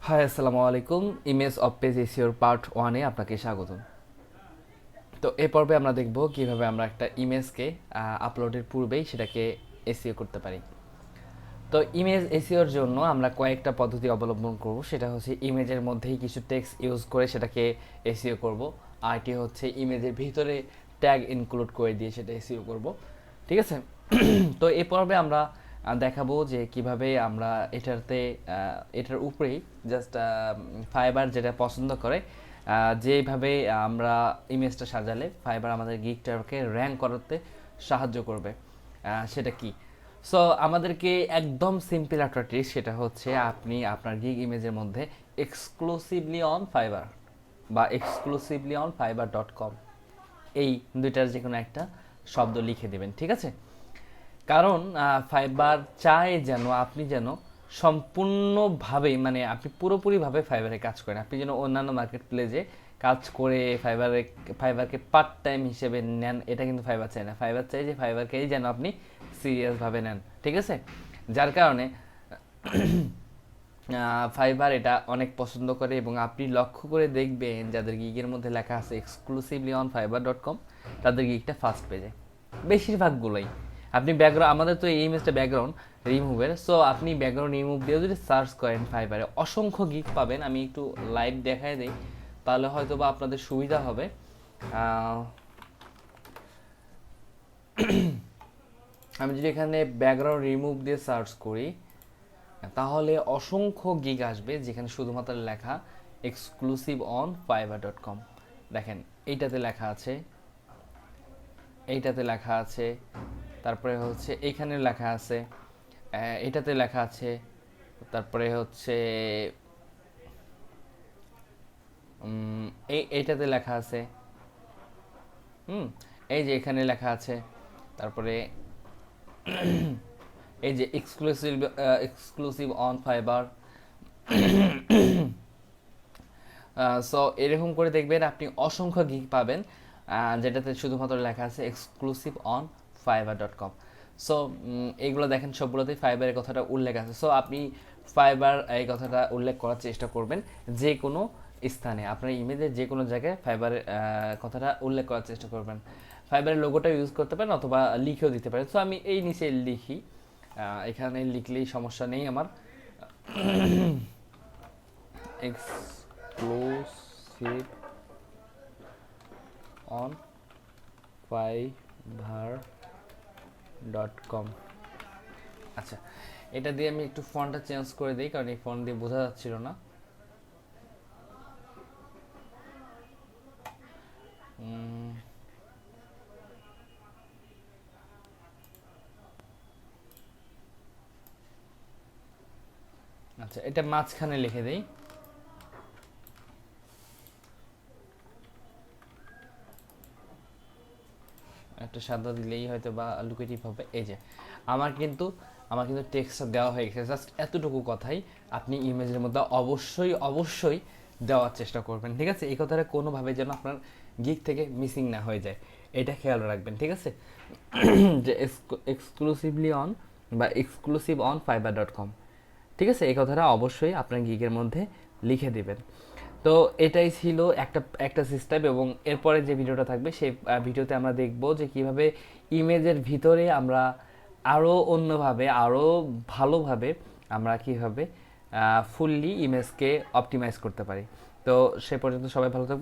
High, আসসালামু আলাইকুম। Image of page Azure part ওয়ানে আপনাকে স্বাগতম। তো এই পর্বে আমরা দেখব কিভাবে আমরা একটা ইমেজকে আপলোডের পূর্বেই সেটাকে এসিও করতে পারি। তো ইমেজ এসিওর জন্য আমরা কয়েকটা পদ্ধতি অবলম্বন করব। সেটা হচ্ছে ইমেজের মধ্যেই কিছু টেক্সট ইউজ করে সেটাকে এসিও করব। আরটি হচ্ছে ইমেজের ভিতরে ট্যাগ ইনক্লুড করে দিয়ে সেটা এসিও করব। ঠিক আছে? তো এই পর্বে আমরা দেখাবো যে কিভাবে আমরা এটার উপরেই জাস্ট ফাইবার যেটা পছন্দ করে যেভাবে আমরা ইমেজটা সাজালে ফাইবার আমাদের গিগটাকে র্যাঙ্ক করাতে সাহায্য করবে। সেটা কি? সো আমাদেরকে একদম সিম্পল একটা ট্রিক, সেটা হচ্ছে আপনি আপনার গিগ ইমেজের মধ্যে এক্সক্লুসিভলি অন ফাইবার বা এক্সক্লুসিভলি অন fiverr.com এই দুইটার যে কোনো একটা শব্দ লিখে দেবেন। ঠিক আছে? কারণ ফাইবার চায় যেন আপনি যেন সম্পূর্ণভাবেই, মানে আপনি পুরোপুরিভাবে ফাইবারে কাজ করেন। আপনি যেন অন্যান্য মার্কেট প্লেসে কাজ করে ফাইবারকে পার্ট টাইম হিসেবে নেন, এটা কিন্তু ফাইবার চায় না। ফাইবার চাই যে ফাইবারকেই যেন আপনি সিরিয়াসভাবে নেন। ঠিক আছে? যার কারণে ফাইবার এটা অনেক পছন্দ করে এবং আপনি লক্ষ্য করে দেখবেন যাদের গিগের মধ্যে লেখা আছে এক্সক্লুসিভলি অন fiverr.com তাদের গিগটা ফার্স্ট পেজে বেশিরভাগগুলোই। আপনি ব্যাকগ্রাউন্ড, আমাদের তো এই ইমেজটা ব্যাকগ্রাউন্ড রিমুভের, সো আপনি ব্যাকগ্রাউন্ড রিমুভ দিয়ে যদি সার্চ করেন ফাইবারে অসংখ্য গিগ পাবেন। আমি একটু লাইভ দেখায় দিই, তাহলে হয়তো বা আপনাদের সুবিধা হবে। আমি যদি এখানে ব্যাকগ্রাউন্ড রিমুভ দিয়ে সার্চ করি তাহলে অসংখ্য গিগ আসবে যেখানে শুধুমাত্র লেখা এক্সক্লুসিভ অন fiverr.com। দেখেন, এইটাতে লেখা আছে, এইটাতে লেখা আছে, তারপরে হচ্ছে এইখানে লেখা আছে, এটাতে লেখা আছে, তারপরে হচ্ছে এইটাতে লেখা আছে, হুম, এই যে এখানে লেখা আছে, তারপরে এই যে এক্সক্লুসিভ অন ফাইবার। সো এরকম করে দেখবেন আপনি অসংখ্য গিগ পাবেন যেটাতে শুধুমাত্র লেখা আছে এক্সক্লুসিভ অন fiverr.com। সো এইগুলো দেখেন সবগুলোতেই ফাইবারের কথাটা উল্লেখ আছে। সো আপনি ফাইবার এই কথাটা উল্লেখ করার চেষ্টা করবেন যে কোনো স্থানে, আপনার ইমেজের যে কোনো জায়গায় ফাইবারের কথাটা উল্লেখ করার চেষ্টা করবেন। ফাইবারের লোগোটা ইউজ করতে পারেন অথবা লিখেও দিতে পারেন। সো আমি এই নিচে লিখি, এখানে লিখলেই সমস্যা নেই আমার। Exclusive on fiverr.com। আচ্ছা, এটা দিয়ে আমি একটু ফন্টটা চেঞ্জ করে দিই কারণ এই ফন্ট দিয়ে বোঝা যাচ্ছিল না। আচ্ছা, এটা মাঝখানে লিখে দেই। একটা সাদা দিলেই হয়তো বা লুকেটিভ হবে। এই যে আমার কিন্তু টেক্সটটা দেওয়া হয়ে গেছে। জাস্ট এতটুকু কথাই আপনি ইমেজের মধ্যে অবশ্যই অবশ্যই দেওয়ার চেষ্টা করবেন। ঠিক আছে? এই কথাটা কোনোভাবে যেন আপনার গিগ থেকে মিসিং না হয়ে যায়, এটা খেয়াল রাখবেন। ঠিক আছে? যে এক্সক্লুসিভলি অন বা এক্সক্লুসিভ অন fiverr.com। ঠিক আছে? এই কথাটা অবশ্যই আপনার গিগের মধ্যে লিখে দিবেন। তো এটাই ছিল একটা একটা সিস্টেম, এবং এরপরে যে ভিডিওটা থাকবে সেই ভিডিওতে আমরা দেখব যে কিভাবে ইমেজের ভিতরে আমরা আরও অন্যভাবে আরও ভালোভাবে আমরা কিভাবে ফুললি ইমেজকে অপটিমাইজ করতে পারি। তো সে পর্যন্ত সবাই ভালো থাকবেন।